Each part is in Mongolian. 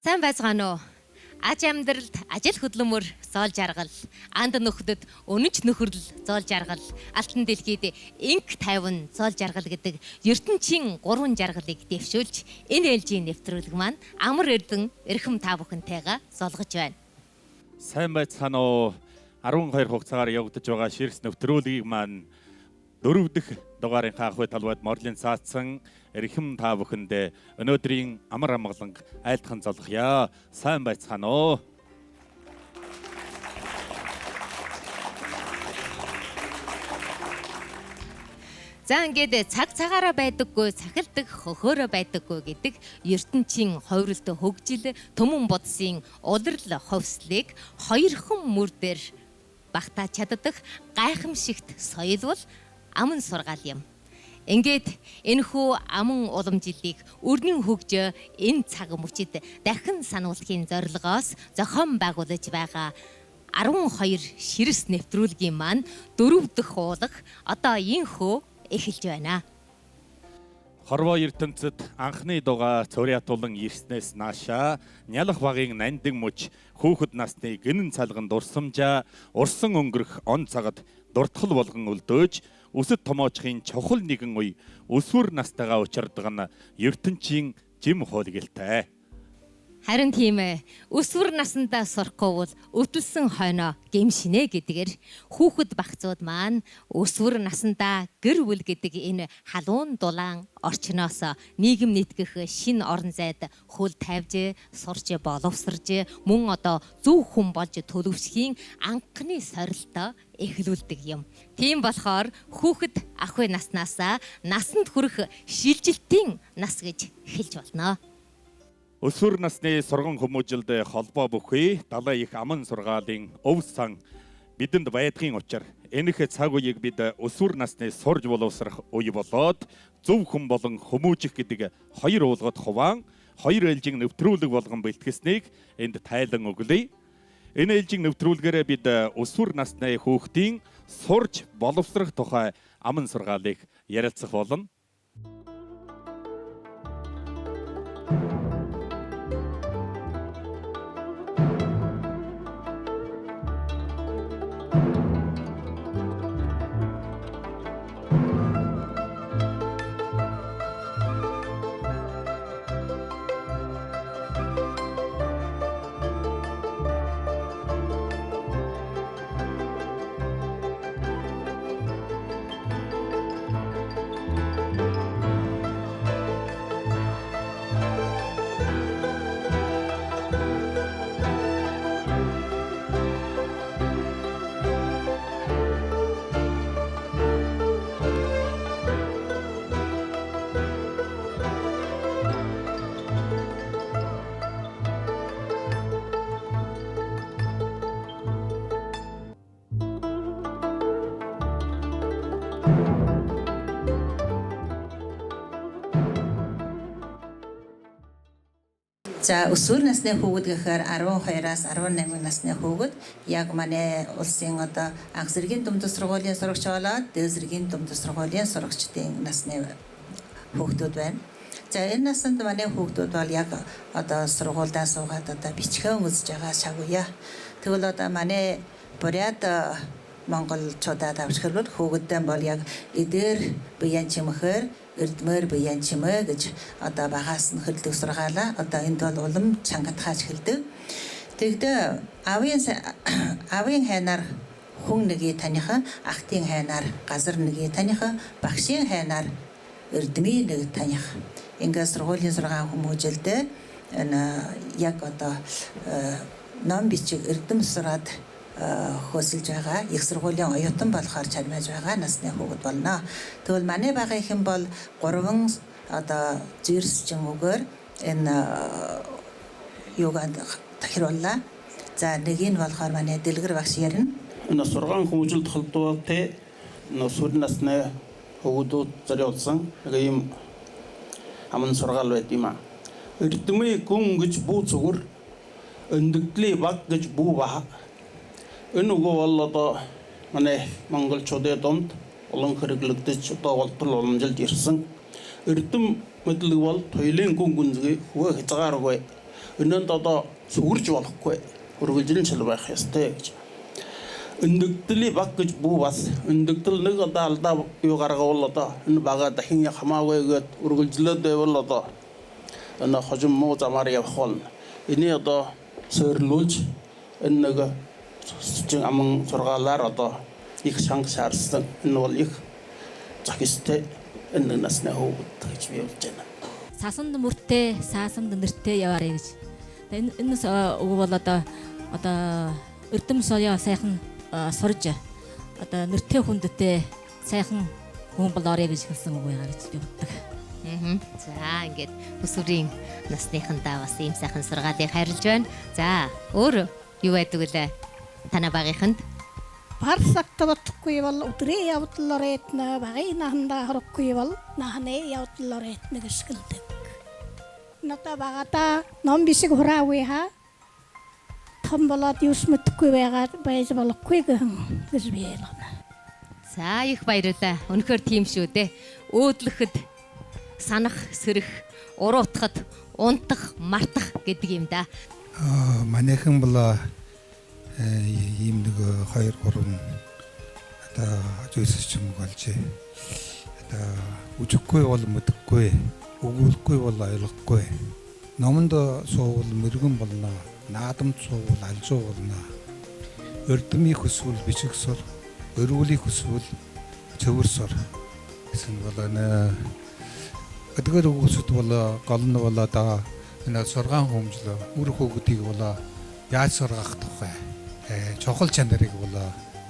Сайн байцгаана уу? Аж амьдралд ажил хөдөлмөр зоол жаргал, анд нөхдөд өнөж нөхөрл зоол жаргал, алтан дэлхийд инк тайван зоол жаргал гэдэг ертөнцийн 3 жаргалыг дэвшүүлж энэ ээлжийн нэвтрүүлэг маань амар эрдэн эрхэм та бүхэнтэйгээ золгож байна. Сайн байцгаана уу? 12 хугацаагаар явагдаж байгаа ширс нэвтрүүлгийг маань 4 дахь дугаарын хаахуй талбайд морлын цаацсан эрхэм та бүхэндээ өнөөдрийн амар амгаланг айлтхан золгоё. Сайн байцгаана уу? За ингээд цаг цагаараа байдаггүй, цахилдаг хөхөөрөө байдаггүй гэдэг ертөнцийн хойролт хөгжил төмөн бодсын улирал ховслыг хоёрхан мөр дээр багтаа чаддаг гайхамшигт соёл бол аман сургаал юм. Ингээд энэхүү аман уламжлалыг өрнөн хөгжөө энэ цаг мөчид дахин сануулахын зорилгоос зохион байгуулж байгаа 12 ширс нэвтрүүлгийн маань 4 дахь уулах одоо инхүү эхэлж байна. Хорвоо ертөнцид анхны дугаа цорьяатуулан ирснээс наашаа нялх багийн нандин мөч хүүхэд насны гинэн цалган дурсамжаа урсан өнгөрөх он цагад дуртгал болгон өлдөөж өсөд томоочхийн чухал нэгэн үе өсвөр настайгаа учирдаг нь ертөнцийн жим хуулгилтай. Харин тийм ээ. Өсвөр насндаа сурахгүй бол өтөлсөн хойноо гэмшинэ гэдгээр хүүхэд багцууд маань өсвөр насндаа гэр бүл гэдэг энэ халуун дулаан орчноос нийгэм нийтгэх шин орон зайд хөл тавьж, сурч, боловсрж, мөн одоо зөв хүн болж төлөвшхийн анхны сорилтоо эхлүүлдэг юм. Тийм болохоор хүүхэд ахуй наснаасаа насанд хүрэх шилжилтийн нас гэж хэлж болно. Өсвөр насны сурган хүмүүжилд холбоо бүхий далай их аман сургаалын өв сан бидэнд байдгийн учир энэх цаг үеийг бид өсвөр насны сурж боловсрох үе болоод зөв хүн болон хүмүүжих гэдэг хоёр уулгад хуваан хоёр ээлжийн нэвтрүүлэг болгон бэлтгэснийг энд тайлан өглөе. Энэ ээлжийн нэвтрүүлгээрээ бид өсвөр насны хүүхдийн сурж боловсрох тухай аман сургаалыг ярилцах болно. За өсвөр насны хүүхэд гэхээр 12-аас 18 насны хүүхэд яг манай улсын одоо анх зэргийн дунд сургуулийн сурагч болоод дээд зэргийн дунд сургуулийн сурагчдын насны хүүхдүүд байна. За энэ насанд манай хүүхдүүд бол яг одоо сургуульдаа суугаад одоо бичгэн үзэж байгаа цаг үе. Тэгвэл одоо манай буряд монголчуудад авчирвал хүүхэддэн бол яг эдэр биеэн чимэхээр эрдмээр биеэн чимээ гэж одоо багаас нь хэлдэг сургаалаа. Одоо энд бол улам чангатхаач хэлдэг. Тэгдэ авийн хайнаар хүн нэгийг танихан, ахтын хайнаар газар нэгийг танихан, багшийн хайнаар эрдмийн нэг таних. Ингээд сургуулийн 6 хүмүүжилдээ энэ яг одоо ном бичиг эрдэм сураад хөөсөлж байгаа их сургуулийн оюутан болохоор чармааж байгаа насны хүүхэд болно. Тэгвэл манай багийн хэн бол 3 одоо зүйрсчин үгээр энэ юуганд тахирууллаа. За нэг нь болохоор манай дэлгэр багш ярина. Энэ сургаан хүмүүжилт холбоотой өсвөр насны хүүхдүүд зориулсан ийм аман сургаал байд юм а. Эрдэмээ гүн гэж бүү зүгээр өндөгдлээ баг гэж бүү баа. Энэ үг бол одоо манай монголчуудын дунд олон хэрэглэгдэж одоо болтол уламжилж ирсэн. Эрдэм мэдлэг бол туйлын гүн гүнзгий хөвөө хязгааргүй Өнөөнд одоо сүгэрж болохгүй үргэлжлэн байх ёстой гэж. Өндөгдлийн баг гэж бүү бас өндөгдөл нэг одоо алдаа юу гаргавал одоо энэ бага дахин хамаагүйгээд үргэлжлээд байвал одоо энэ хожим муу замаар явах болно. Энийг одоо сойрлуулж энэ нэг сүчийн аман сургаалаар одоо их шанг шаарсан энэ бол их зохистой энэ насны хөвгүүд гэж би болж байна. Сасанд мөртэй, саасанд нэртэй яваарэ гэж. Энэс өгвөл одоо эрдэм соёо сайхан сурж одоо нэртэй хүндтэй сайхан хүн болоорой гэж хэлсэн үг байгаа гэж би боддог. За ингээд бүсүрийн насныхандаа бас ийм сайхан сургаалыг хайрлаж байна. За өөр юу байдаг вэ? Танай багийнханд Парсактаватгүй бол өдрийн явдлаар этнэ багийн нахандаа хороггүй бол нахны явдлаар этнэ гэсгэлдэг. Ната багата ном бисиг хураагүй ха том болоод юус мэдхгүй байж болохгүй гэж би ялгана. За их баярлалаа. Үнэхээр тийм шүү дээ. Өөдлөхөд санах, сэрэх, уруутахад, унтах, мартах гэдэг юм да. Манайхан бол ийм нэг 2 3 одоо зүйлс ч юм болж одоо үжихгүй бол мэдэхгүй, өгүүлэхгүй бол ойлгохгүй. Номонд суувал мэрэгэн болно, наадамд суувал алзуу болно. Өрдмийн хүсвэл бичиг сур, өргөлийн хүсвэл цөвөр сур гэсэн бол энэ эдгээр үгсүүд бол гол нь бол одоо энэ сургаан хүмүүжлөө үр хөвгүүдийг бол яаж сургах тухай чухал чанарыг бол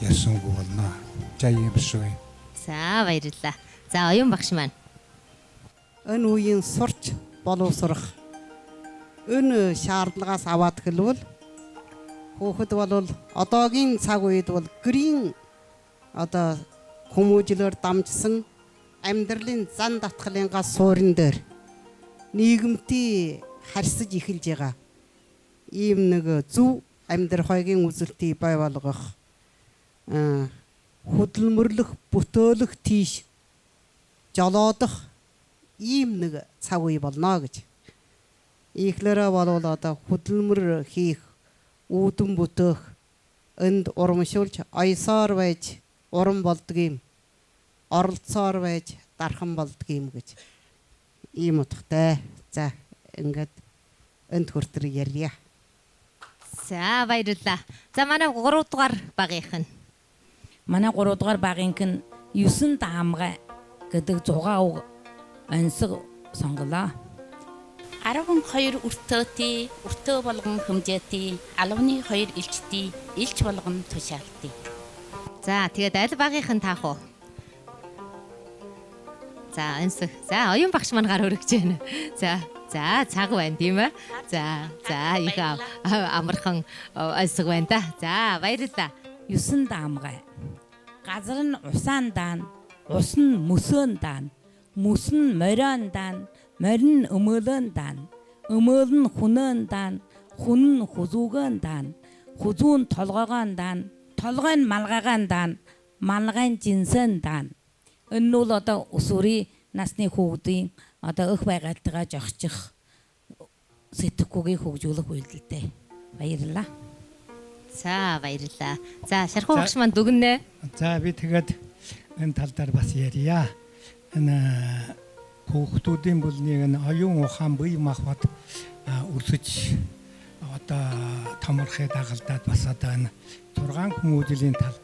ярьсангүй болно. За юм шүү. За баярлалаа. За оюун багш маань. Энэ үеийн сурч боловсрох энэ шаардлагаас аваад хэлвэл хүүхэд бол одоогийн цаг үед бол гэрийн одоо хүмүүжлөөр дамжсан амьдралын зан татгалын гас суурин дээр нийгэмтэй харьцаж эхэлж байгаа ийм нэг зөв амьдрах хоёрын үзэлтийг бий болгох хөдөлмөрлөх бүтөөлөх тийш жолоодох ийм нэг цаг үе болно гэж. Ихлээрээ бол одоо хөдөлмөр хийх, үүдэн бүтээх, энд урамшуулж оёсоор байж урам болдгийм, оролцоор байж дархан болдгийм гэж ийм утгатай. За ингээд энд хүртэл ярья. За баярлалаа. За манай 3 дугаар багийнх нь. Манай 3 дугаар багийнх нь 9 даамгай гэдэг 6 үг онцгой сонголоо. 12 өртөөтэй, өртөө болгон хөмжөөтэй, алваны 2 элчтэй, элч болгон тушаалтай. За тэгээд аль багийнх нь таах уу? За энсэх. За оюун багш маань гар өргөж байна. За цаг байна тийм ээ. За их амархан ойсог байна да. За баярлалаа. 9 даамгай. Газар нь усаан даан, ус нь мөсөөн даан, мөс нь морион даан, морин нь өмөөлөн даан, өмөөл нь хүнөөн даан, хүн нь хүзүүгөн даан, хүзүү нь толгоогоон даан, толгой нь малгайгаан даан, малгай нь жинсэн даан. Энэ нь бол одоо өсвөрийн насны хүүхдийн одоо өх байгальтайгаа жогчих сэтгэхүйг хөгжүүлэх үйлдэлтэй. Баярлалаа. За баярлалаа. За шархуу багш маань дүгнэ. За би тэгээд энэ тал дээр бас ярья. Энэ хүүхдүүдийн бүлнийг энэ оюун ухаан бие махбод өсөж одоо томорхыг дагалдаад бас одоо энэ 6 хүмүүжлийн тал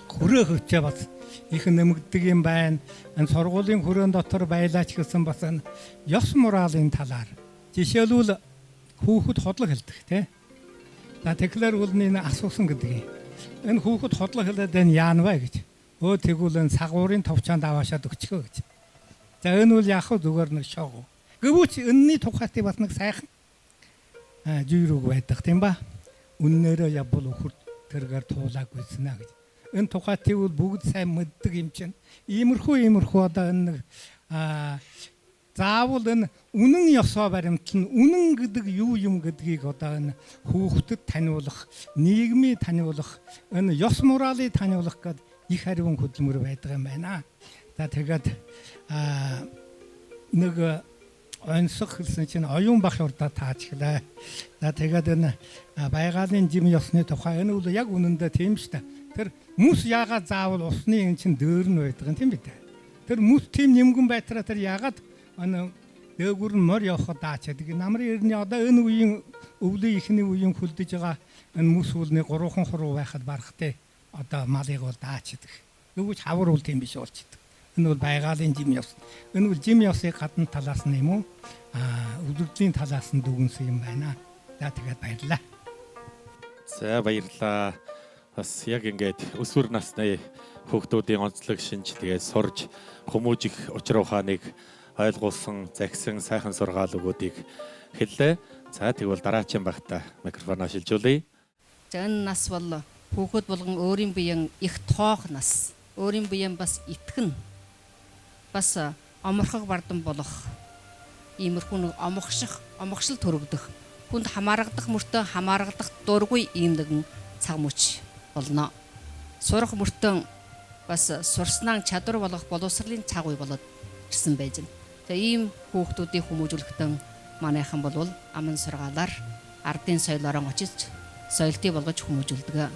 хүрээ хөвчөө бас их нэмэгдэг юм байна. Энэ сургуулийн хүрээнд дотор байлаач гэсэн бас энэ ёс моралын талаар жишээлбэл хүүхэд хотлог хэлдэг тий. За тэгэхээр үлний асуусан гэдэг юм. Энэ хүүхэд хотлог хэлээд энэ яана вэ гэж. Өө тэгвэл энэ сагуурын товчаанд аваашаад өгчихөө гэж. За энэ үл яах вэ зүгээр нэг шоу. Гэвч энэний тухайд бас нэг сайхан жирүүг байдаг тийм ба. Үннээрээ явбал өхөр тэргээр туулаагүйснэ гэж. Энэ тухайд тэгвэл бүгд сайн мэддэг юм чинь. Иймэрхүү одоо энэ нэг заавал энэ үнэн ёсоо баримтал нь үнэн гэдэг юу юм гэдгийг одоо энэ хүүхдэд таниулах, нийгмийг таниулах, энэ ёс моралыг таниулах гэдэг их хариун хөдөлмөр байдаг юм байна. За тэгээд нэг онцох хэлсэн чинь оюун бах урдаа таажглаа. За тэгээд энэ байгалийн жим ёсны тухай энэ бол яг үнэндээ тийм шүү дээ. Тэр мөс яагаад заавал усны эн чинь дөөр нь байдаг юм тийм бид. Тэр мөс тийм нэмгэн байтраа тэр яагаад энэ дээгүүр нь морь явахад даачаад намрын эртний одоо энэ үеийн өвлийн ихний үеийн хүлдэж байгаа энэ мөс үлний 3 хуруу байхад барахтай одоо малыг бол даачдаг. Нүгүйч хавар үл тийм биш болчихдог. Энэ бол байгалийн жим ёс. Энэ бол жим ёсыг гадна талаас нь юм уу? Өдөртлийн талаас нь дүгнсэн юм байна. За тэгээд баярлалаа. За баярлалаа. Бас яг ингээд өсвөр насны хүүхдүүдийн онцлог шинж тэгээд сурж хүмүүжих учир ухааныг ойлгуулсан, загсан сайхан сургаал өгөөдийг хэллээ. За тэгвэл дараагийн багтаа микрофоноо шилжүүлье. За энэ нас бол хүүхэд болгон өөрийн биеийн их тоох нас. Өөрийн биеийн бас итгэн бас оморхог бардан болох иймэрхүү нэг омогшил төрөгдөх хүнд хамаарагдах мөртөө хамаарагдах дургүй ийм нэгэн цаг мөч болно. Сурах мөртөө бас сурснаа чадвар болгох боловсролын цаг үе болоод ирсэн байж байна. Тэгээ ийм хүүхдүүдийн хүмүүжүүлэхдээ манайхан бол аман сургаалаар ардын соёлоор очиж соёлтыг болгож хүмүүжүүлдэг.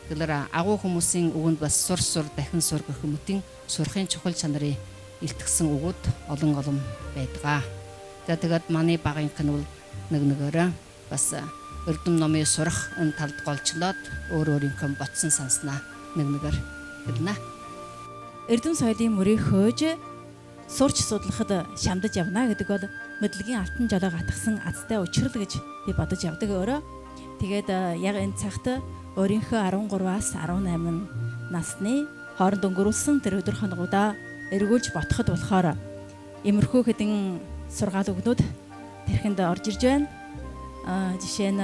Тэгэхээр агуу хүмүүсийн үгэнд бас сур дахин сур гэх мэтийн сурахын чухал чанарын илтгэсэн үгүүд олон байдаг. За тэгээд манай багийнх нь бол нэгээрээ бас эрдэм номыг сурах энэ талд голчлоод өөрийнхөө ботсон санснаа нэгээр хэлнэ. Эрдэм соёлын мөрийг хөөж сурч судлахад шамдаж явна гэдэг бол мэдлэгийн алтан жолоо гатгсан азтай учрал гэж би бодож явдаг өөрөө. Тэгээд яг энэ цагт өөрийнхөө 13-аас 18 насны хооронд өнгөрүүлсэн тэр өдөр хоногудаа эргүүлж ботход болохоор имерхүү хэдэн сургаал өгнүүд тэрхэнд орж ирж байна. Жишээ нь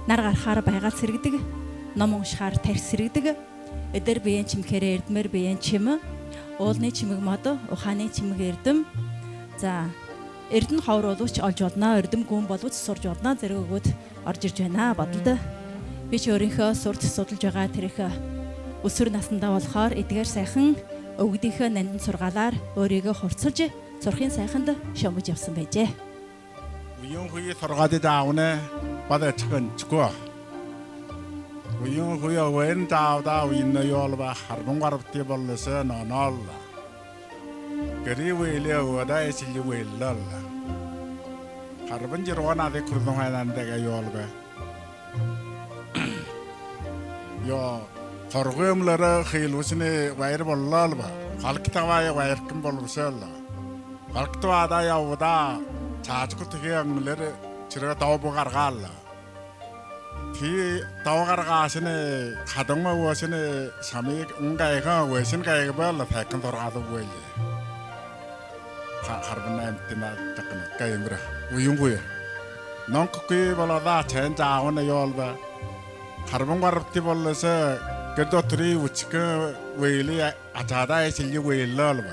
нар гарахаар байгаль сэргдэг, ном уншихаар тархи сэргдэг, эдэр биеийн чимхээр эрдмэр биеийн чим, уулны чимэг мод, ухааны чимэг эрдэм. За эрдэн ховор боловч олж болно, эрдэм гүн боловч сурж болно зэрэг өгөөд орж ирж байна бодолд. Би ч өөрийнхөө сурч судалж байгаа тэр их өсвөр насндаа болохоор эдгээр сайхан өвгдийнхөө нандин сургаалаар өөрийгөө хурцлж сурахын сайханд шомгож явсан байжээ. Уян хуй сургаалд аавна бадачхан чгүй. Уян хуй вэн таавда уянна ёолба харбан гарвти боллоса нонол. Гэривэлээ вада эсилвэллал. Харбан жирванаа дэкурдон хайнандаga ёолба. Yo Torgumlara Hilusine Wire Bollalba, Halktawai Wirekin Bolsella, Halktawada Yawada, Tajkutian Lere Chiratobogargala. He Tawagargasine, Hadoma was in a Sami Ungaika, was in Gaibel, the second or other way. Harbin Tina Takana, Uyungwe. Non cookie Bolada, Chenta on the Yolba. Harbin Warti Bolsa. Kerja tri ucika weli acara esili weli lelba.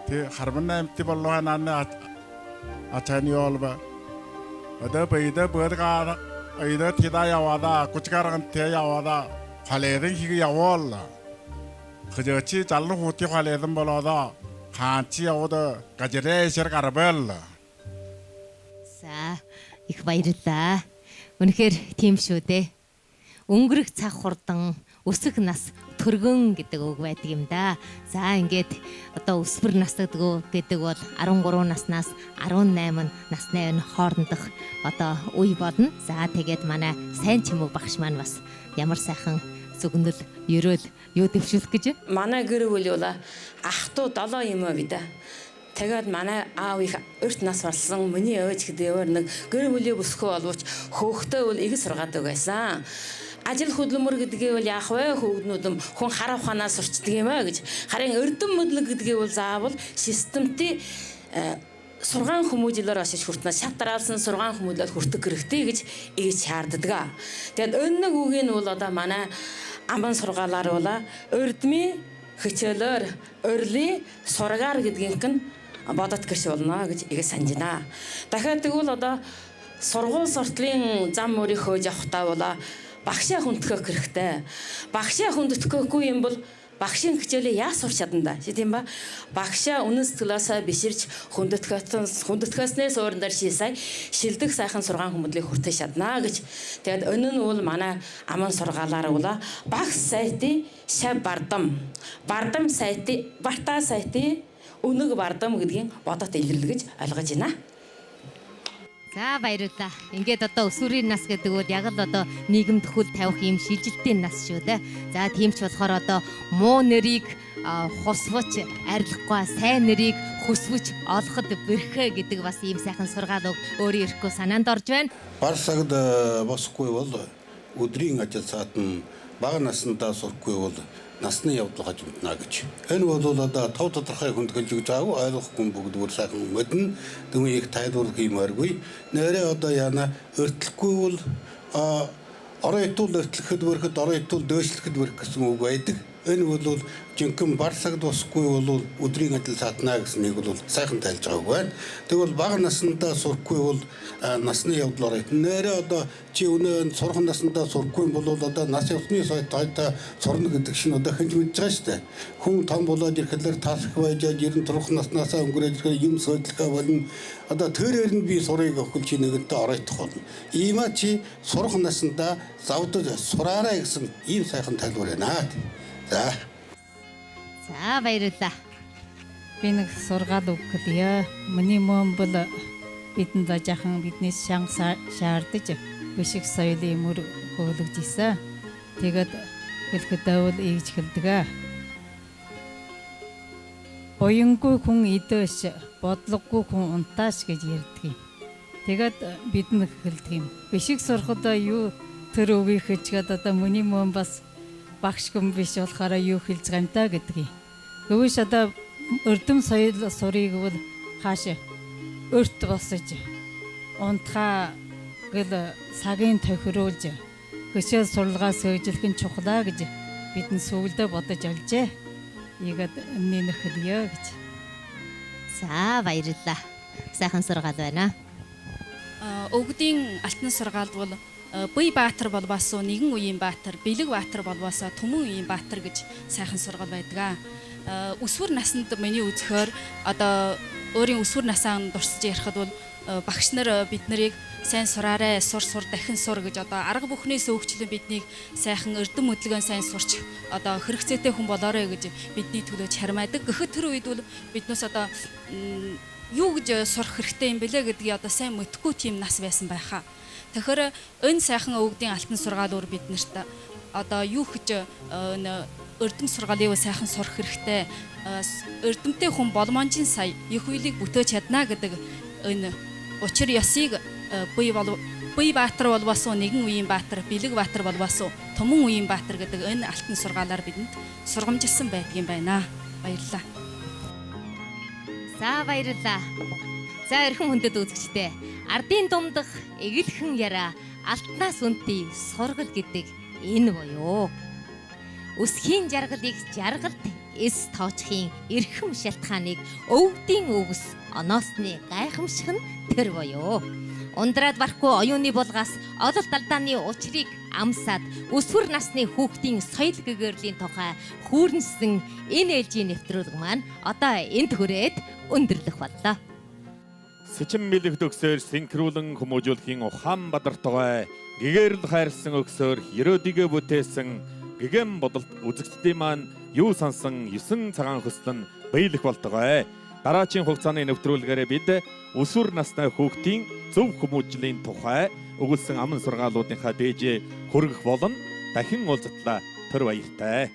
Ti harbana emti ballohan anna acani olba. Ada beda berkar, ada tidak yawada, kucikaran tiada yawada. Haleden higi yawalla. Kerja ci calon huti haleden balada. Hanci yawada kajere ser karbel. Sa, их баярлалаа. Үнэхээр тийм шүү дээ. Өнгөрөх цаг хурдан өсөх нас төргөн гэдэг үг байдаг юм да. За ингээд одоо өсвөр нас гэдэг бол 13 наснаас 18 насны хоорондох одоо үе болно. За тэгээд манай сайн чимэг багш маань бас ямар сайхан зүгнэл ерөөл юу дэвшүүлэх гэж. Манай гэр бүл бол ах トゥ 7 юм аа бид. Тэгээд манай аав их өрт нас болсон. Миний ээж гэдэг нэг гэр бүлийн өсгөө боловч хөөхтэй бол их сургаадаг байсан. Ажил хөдөлмөр гэдгийг бол яах вэ? Хөөгнүүд хүн хараа ухаанаас сурчдаг юм аа гэж. Харин эрдэм мэдлэг гэдгийг бол заавал системтэй сургаан хүмүүжлээр ашиж хүртнэ. Шат дараалсан сургаан хүмүүжлээр хүртэх хэрэгтэй гэж ээж шаарддаг. Тэгээд энэ нэг үгийг бол одоо манай аман сургаалаар бол эрдмийн хичээлээр өрлийн сургаар гэдгийнх нь бодот гэрш болно гэж ийг санджина. Дахиад тэгвэл одоо сургууль суртлын зам мөрийг хөөж явахдаа бол багшаа хүндэтгэх хэрэгтэй. Багшаа хүндэтгэхгүй юм бол багшийн хичээлээ яаж сурч чадна да. Тийм ба? Багшаа үнэн сэтгэлээсээ биширч хүндэтгэснээс уурандаар шийсай шилдэг сайхан сургаан хүмүүдлийг хүртэж чадна гэж. Тэгээд өнөө нь бол манай аман сургаалаар ула багш сайтын шав бардам сайтын барта сайтын өнөг бардам гэдгийг бодот илэрлэгэж ойлгож байна. За баярлалаа. Ингээд одоо өсвөрийн нас гэдэг бол яг л одоо нийгэмд хөл тавих юм шилжилтийн нас шүү дээ. За тийм ч болохоор одоо муу нэрийг хусвч арилахгүй сайн нэрийг хүсвч олоход бэрхэ гэдэг бас ийм сайхан сургаал өөрөө ирэхгүй санаанд орж байна. Бар цагт босхгүй бол өдрийн ажил цаат нь бага наснаа сурахгүй бол насны явдал хажимдна гэж. Энэ бол одоо тав тодорхой хүндгэлж өгч байгаагүй ойлгохгүй бүгдгээр сайхан мэднэ. Дэмий их тайлбарлах юмаргүй. Нэрээ одоо яана өртлөхгүй бол орой тул өртлөхөд бүрхэд орой тул дөөшлөхөд бүрх гэсэн үг байдаг. Энэ бол жинхэнэ бар цагт босхгүй бол өдрийн ажил цаатна гэснийг бол сайхан тайлж байгааг байна. Тэгвэл бага наснаа сурахгүй бол насны явдлаар нэрээ одоо чи өнөө сурах наснаа сурахгүй бол одоо нас явсны сайтаа сурна гэдэг чинь одоо хинж мэдж байгаа шүү дээ. Хүн том болоод ирэхлээр таасах байж 90 турах наснаасаа өнгөрөөж ирэхээр юм сойдлохоо болно. Одоо тэрээр нь би сурыг өгөх чи нэгэнтээ оройтох болно. Иймээ чи сурах наснаа завдаж сураарай гэсэн ийм сайхан тайлбар байна. За баярлалаа. Би нэг сургаал өгөхлөө. Миний мөн бол бидэнд жаахан биднээс шанс шаардаж бишиг соёлын мөр хөглөж исэн. Тэгээд хэлэхдээ бол ийж хэлдэг. Оюнгүй хүн идэвш, бодлогогүй хүн унтааш гэж ярьдаг. Тэгээд бидэнд хэлдэг юм. Бишиг сурахад юу тэр үгийг хэлчихэд одоо миний мөн бас багш хүн биш болохоор юу хэлж байгаа юм та гэдэг. Гүвш одоо өрдөм соёл сурыг бол хааш өрт босож унтхаа гэл цагийн тохируулж хөшөө сурлагаа сөйжлэх нь чухлаа гэж бидэн сүулдэ бодож олжээ. Ийгээд өмнө нь хэлье гэж. За баярлалаа. Сайхан сургаал байна. Өвгдийн алтан сургаалд бол Бүй Баатар болвоосоо нэгэн үеийн Баатар, Бэлэг Баатар болвоосоо Түмэн үеийн Баатар гэж сайхан сургаал байдаг. Өсвөр наснд миний үзэхээр одоо өөрийн өсвөр насаа дурсаж ярихад бол багш нар бид нарыг сайн сураарай, сур дахин сур гэж одоо арга бүхнээс өөгчлөн биднийг сайхан эрдэм хөдөлгөөн сайн сурч одоо хэрэгцээтэй хүн болоорой гэж бидний төлөө чармайдаг. Гэхэд тэр үед бол биднээс одоо юу гэж сурах хэрэгтэй юм бэлээ гэдгийг одоо сайн мэдхгүй тийм нас байсан байхаа. Тэгэхээр энэ сайхан өвгдийн алтан сургаал өөр биднэрт одоо юу гэж эрдэм сургаалыг сайхан сурах хэрэгтэй. Эрдэмтэй хүн боломжийн сая их үйлийг бүтээж чадна гэдэг энэ учир ёсыг Бүй Баатар болвоосоо нэгэн үеийн Баатар, Бэлэг Баатар болвоосоо Түмэн үеийн Баатар гэдэг энэ алтан сургаалаар бидэнд сургамжилсан байдгийн байна. Баярлалаа. За баярлалаа. За эрхэм хүндэт үзэгчдээ ардын думдах эгэлхэн яраа алтнаас үнэтэй сургал гэдэг энэ буюу өсхийн жаргалыг жаргалд эс тоочхийн эрхэм шалтгааныг өвгдийн үгс оноосны гайхамшиг нь тэр буюу ундраад барахгүй оюуны булгаас ололт алдааны учрыг амсаад өсвөр насны хүүхдийн соёл гэгэрлийн тухай хүүрнэсэн энэ ээлжийн нэвтрүүлэг маань одоо энд хүрээд өндөрлөх боллоо. Сэчим мэлэгт өгсөөр синхруулан хүмүүжүүлэхийн Ухаанбаатартайгаа гэгэрл хайрлсан өгсөөр Ерөөдигээ бүтээсэн гэгэм бодолт үзэгчдийн маань юу сансан 9 цагаан хөслөн биелэх болтугай. Дараачийн хугацааны нэвтрүүлгээрээ бид өсвөр насны хүүхдийн зөв хүмүүжлийн тухай өгүүлсэн аман сургаалуудынхаа дээжээ хүргэх болон дахин уулзтлаа. Тэр баяртай.